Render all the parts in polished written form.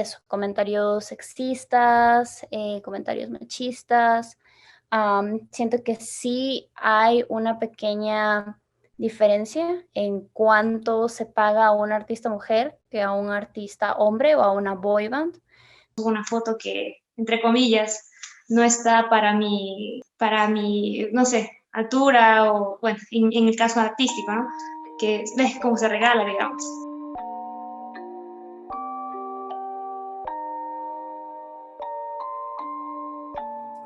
eso, comentarios sexistas, comentarios machistas. Siento que sí hay una pequeña diferencia en cuánto se paga a una artista mujer que a un artista hombre o a una boy band. Una foto que, entre comillas, no está para mi, no sé, altura o, bueno, en el caso artístico, ¿no? Que ves cómo se regala, digamos.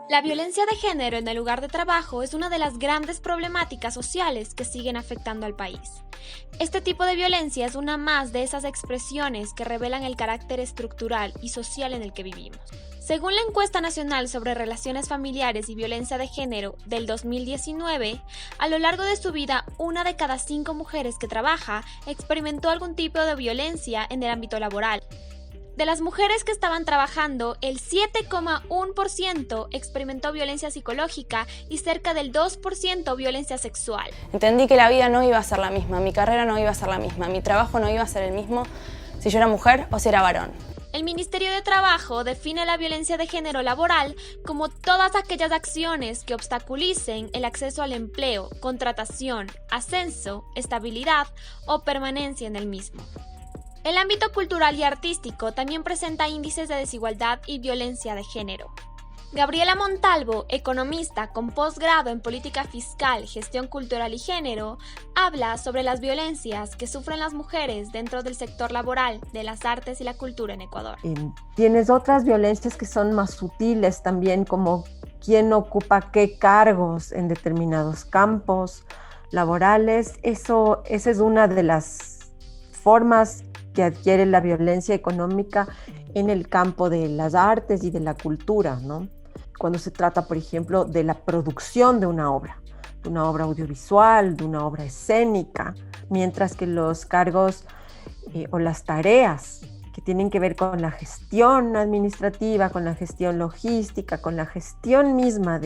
La violencia de género en el lugar de trabajo es una de las grandes problemáticas sociales que siguen afectando al país. Este tipo de violencia es una más de esas expresiones que revelan el carácter estructural y social en el que vivimos. Según la encuesta nacional sobre relaciones familiares y violencia de género del 2019, a lo largo de su vida, 1 de cada 5 mujeres que trabaja experimentó algún tipo de violencia en el ámbito laboral. De las mujeres que estaban trabajando, el 7,1% experimentó violencia psicológica y cerca del 2% violencia sexual. Entendí que la vida no iba a ser la misma, mi carrera no iba a ser la misma, mi trabajo no iba a ser el mismo si yo era mujer o si era varón. El Ministerio de Trabajo define la violencia de género laboral como todas aquellas acciones que obstaculicen el acceso al empleo, contratación, ascenso, estabilidad o permanencia en el mismo. El ámbito cultural y artístico también presenta índices de desigualdad y violencia de género. Gabriela Montalvo, economista con posgrado en política fiscal, gestión cultural y género, habla sobre las violencias que sufren las mujeres dentro del sector laboral de las artes y la cultura en Ecuador. Tienes otras violencias que son más sutiles también, como quién ocupa qué cargos en determinados campos laborales. Esa es una de las formas que adquiere la violencia económica en el campo de las artes y de la cultura, ¿no? Cuando se trata, por ejemplo, de la producción de una obra audiovisual, de una obra escénica, mientras que los cargos o las tareas que tienen que ver con la gestión administrativa, con la gestión logística, con la gestión misma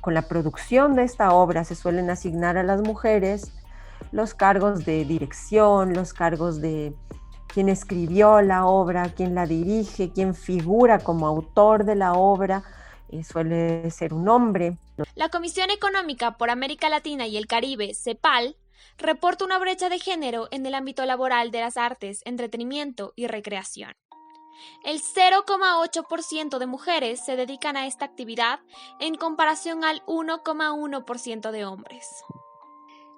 con la producción de esta obra, se suelen asignar a las mujeres. Los cargos de dirección, los cargos de quién escribió la obra, quién la dirige, quién figura como autor de la obra, suele ser un hombre. La Comisión Económica por América Latina y el Caribe, CEPAL, reporta una brecha de género en el ámbito laboral de las artes, entretenimiento y recreación. El 0,8% de mujeres se dedican a esta actividad en comparación al 1,1% de hombres.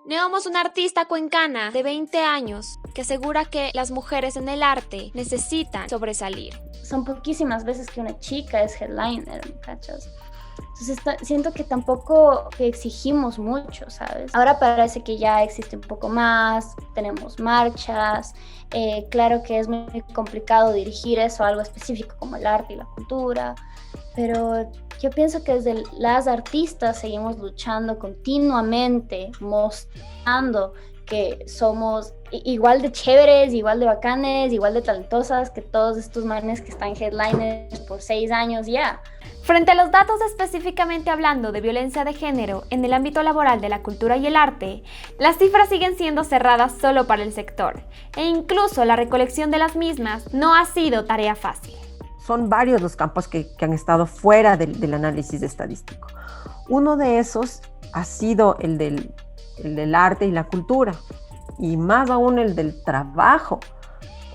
Neomos, una artista cuencana de 20 años que asegura que las mujeres en el arte necesitan sobresalir. Son poquísimas veces que una chica es headliner, ¿me cachas? Entonces siento que tampoco que exigimos mucho, ¿sabes? Ahora parece que ya existe un poco más, tenemos marchas, claro que es muy complicado dirigir eso a algo específico como el arte y la cultura, pero yo pienso que desde las artistas seguimos luchando continuamente, mostrando que somos igual de chéveres, igual de bacanes, igual de talentosas que todos estos manes que están headliners por 6 años ya. Frente a los datos específicamente hablando de violencia de género en el ámbito laboral de la cultura y el arte, las cifras siguen siendo cerradas solo para el sector, e incluso la recolección de las mismas no ha sido tarea fácil. Son varios los campos que han estado fuera del análisis estadístico. Uno de esos ha sido el del arte y la cultura, y más aún el del trabajo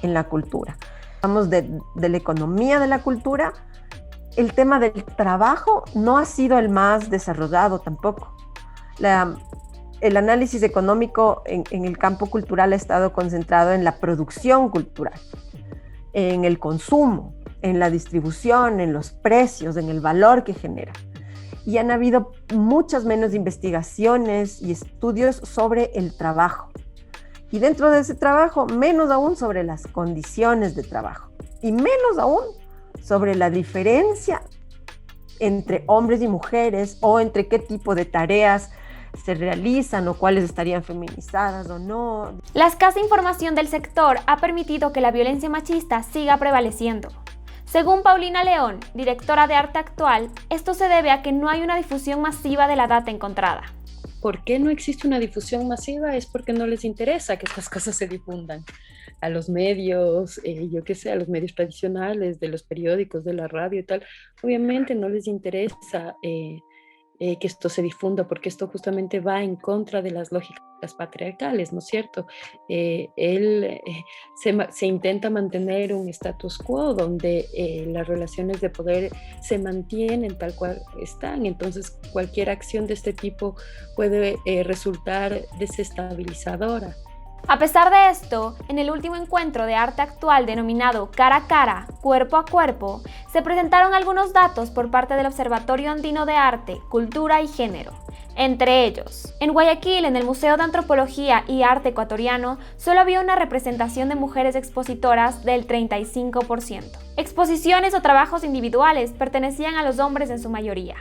en la cultura. Hablamos de la economía de la cultura. El tema del trabajo no ha sido el más desarrollado tampoco. El análisis económico en el campo cultural ha estado concentrado en la producción cultural, en el consumo, en la distribución, en los precios, en el valor que genera. Y han habido muchas menos investigaciones y estudios sobre el trabajo. Y dentro de ese trabajo, menos aún sobre las condiciones de trabajo. Y menos aún sobre la diferencia entre hombres y mujeres o entre qué tipo de tareas se realizan o cuáles estarían feminizadas o no. La escasa información del sector ha permitido que la violencia machista siga prevaleciendo. Según Paulina León, directora de Arte Actual, esto se debe a que no hay una difusión masiva de la data encontrada. ¿Por qué no existe una difusión masiva? Es porque no les interesa que estas cosas se difundan. a los medios, yo qué sé, a los medios tradicionales, de los periódicos, de la radio y tal, obviamente no les interesa que esto se difunda, porque esto justamente va en contra de las lógicas patriarcales, ¿no es cierto? Se intenta mantener un status quo donde las relaciones de poder se mantienen tal cual están, entonces cualquier acción de este tipo puede resultar desestabilizadora. A pesar de esto, en el último encuentro de arte actual denominado Cara a Cara, Cuerpo a Cuerpo, se presentaron algunos datos por parte del Observatorio Andino de Arte, Cultura y Género. Entre ellos, en Guayaquil, en el Museo de Antropología y Arte Ecuatoriano, solo había una representación de mujeres expositoras del 35%. Exposiciones o trabajos individuales pertenecían a los hombres en su mayoría.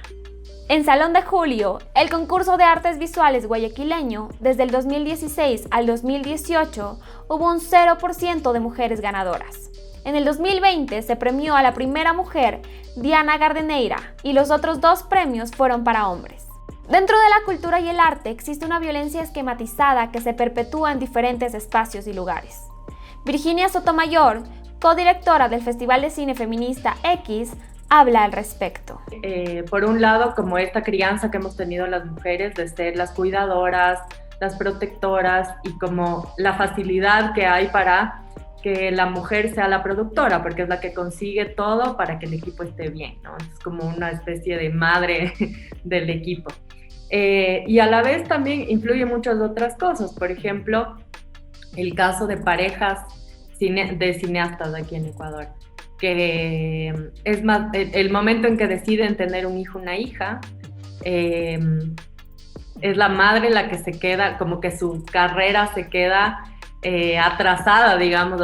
En Salón de Julio, el concurso de artes visuales guayaquileño, desde el 2016 al 2018, hubo un 0% de mujeres ganadoras. En el 2020 se premió a la primera mujer, Diana Gardeneira, y los otros 2 premios fueron para hombres. Dentro de la cultura y el arte existe una violencia esquematizada que se perpetúa en diferentes espacios y lugares. Virginia Sotomayor, codirectora del Festival de Cine Feminista X, habla al respecto. Por un lado, como esta crianza que hemos tenido las mujeres de ser las cuidadoras, las protectoras y como la facilidad que hay para que la mujer sea la productora, porque es la que consigue todo para que el equipo esté bien, ¿no? Es como una especie de madre del equipo. Y a la vez también influye muchas otras cosas, por ejemplo, el caso de parejas de cineastas aquí en Ecuador, que es más, el momento en que deciden tener un hijo o una hija, es la madre la que se queda, como que su carrera se queda atrasada, digamos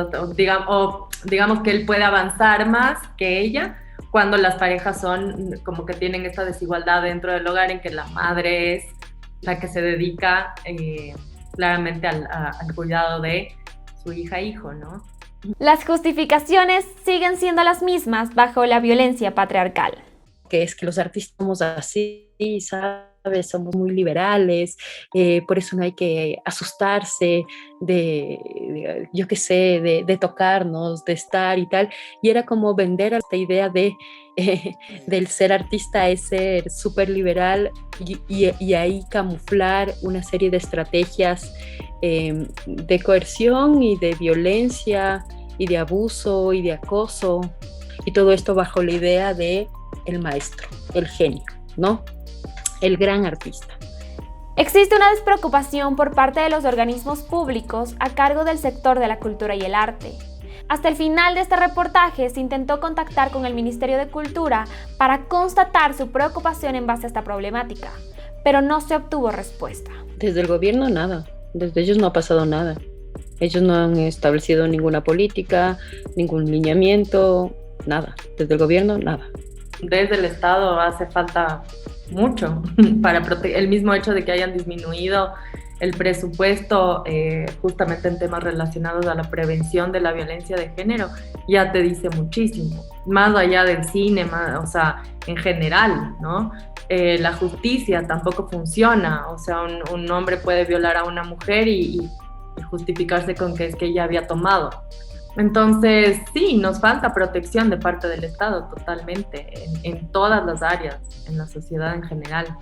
que él puede avanzar más que ella, cuando las parejas son como que tienen esta desigualdad dentro del hogar en que la madre es la que se dedica claramente al cuidado de su hija-hijo, ¿no? Las justificaciones siguen siendo las mismas bajo la violencia patriarcal. Que es que los artistas somos así, ¿sabes? Somos muy liberales, por eso no hay que asustarse yo qué sé, de tocarnos, de estar y tal. Y era como vender esta idea del ser artista es ser súper liberal y ahí camuflar una serie de estrategias de coerción y de violencia y de abuso y de acoso, y todo esto bajo la idea de el maestro, el genio, ¿no? El gran artista. Existe una despreocupación por parte de los organismos públicos a cargo del sector de la cultura y el arte. Hasta el final de este reportaje se intentó contactar con el Ministerio de Cultura para constatar su preocupación en base a esta problemática, pero no se obtuvo respuesta. Desde el gobierno nada, desde ellos no ha pasado nada. Ellos no han establecido ninguna política, ningún lineamiento, nada. Desde el gobierno nada. Desde el Estado hace falta mucho para el mismo hecho de que hayan disminuido el presupuesto justamente en temas relacionados a la prevención de la violencia de género, ya te dice muchísimo, más allá del cine, o sea, en general, ¿no? La justicia tampoco funciona, o sea, un hombre puede violar a una mujer y justificarse con que es que ella había tomado. Entonces, sí, nos falta protección de parte del Estado totalmente, en todas las áreas, en la sociedad en general.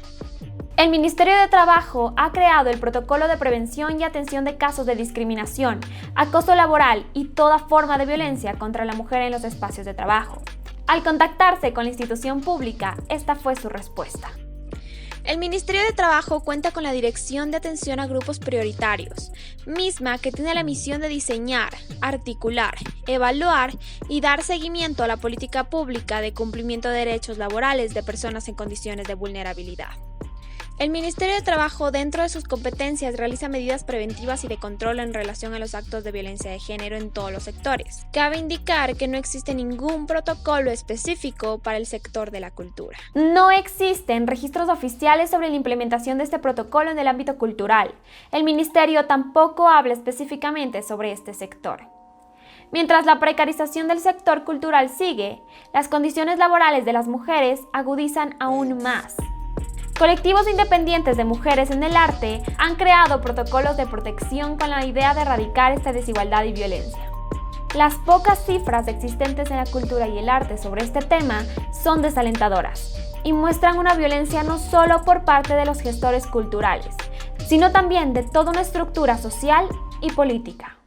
El Ministerio de Trabajo ha creado el Protocolo de Prevención y Atención de Casos de Discriminación, Acoso Laboral y toda forma de violencia contra la mujer en los espacios de trabajo. Al contactarse con la institución pública, esta fue su respuesta. El Ministerio de Trabajo cuenta con la Dirección de Atención a Grupos Prioritarios, misma que tiene la misión de diseñar, articular, evaluar y dar seguimiento a la política pública de cumplimiento de derechos laborales de personas en condiciones de vulnerabilidad. El Ministerio de Trabajo, dentro de sus competencias, realiza medidas preventivas y de control en relación a los actos de violencia de género en todos los sectores. Cabe indicar que no existe ningún protocolo específico para el sector de la cultura. No existen registros oficiales sobre la implementación de este protocolo en el ámbito cultural. El Ministerio tampoco habla específicamente sobre este sector. Mientras la precarización del sector cultural sigue, las condiciones laborales de las mujeres agudizan aún más. Colectivos independientes de mujeres en el arte han creado protocolos de protección con la idea de erradicar esta desigualdad y violencia. Las pocas cifras existentes en la cultura y el arte sobre este tema son desalentadoras y muestran una violencia no solo por parte de los gestores culturales, sino también de toda una estructura social y política.